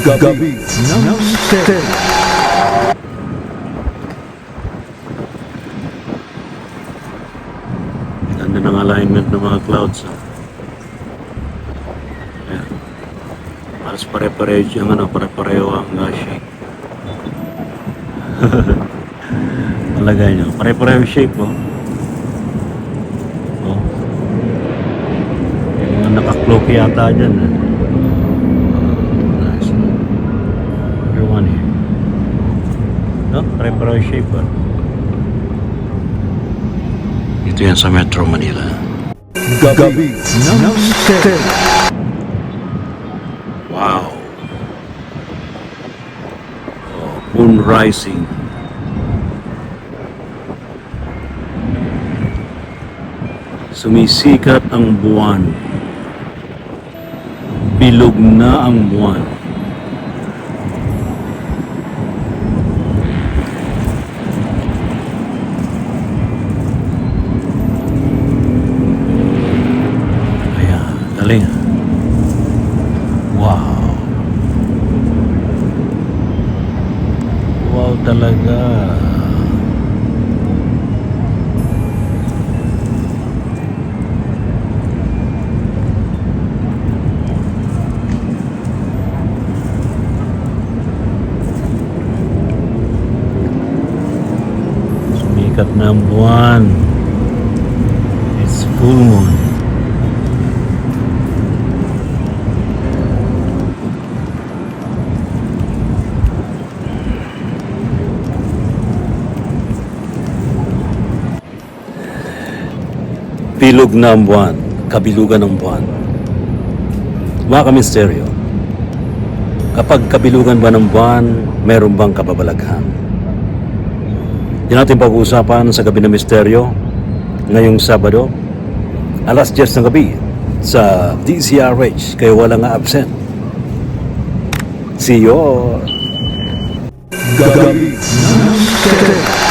Gabi ng Misteryo. Ganda ng alignment ng mga clouds. Ayan. Mas pare-pareho yung pare-pareho ang shape. Malagay nyo. Pare-pareho shape, oh. Oh. Yung mga naka-cloak yata dyan, eh. Nice. Everyone here. No? Pare-pareho shape, oh. Ito yan sa Metro Manila. Gabi ng Misteryo. Wow. Oh, moon rising. Sumisikat ang buwan. Bilog na ang buwan. Ayan, galing. Wow. Wow talaga. Sumikat na ang buwan. It's full moon. Bilog na ang buwan, kabilugan ng buwan. Mga kamisteryo, kapag kabilugan ba ng buwan, meron bang kababalaghan? Yan natin pag-uusapan sa Gabi ng Misteryo ngayong Sabado, alas 10 ng gabi sa DZRH, kayo walang absent. See you all! Gabi ng Misteryo.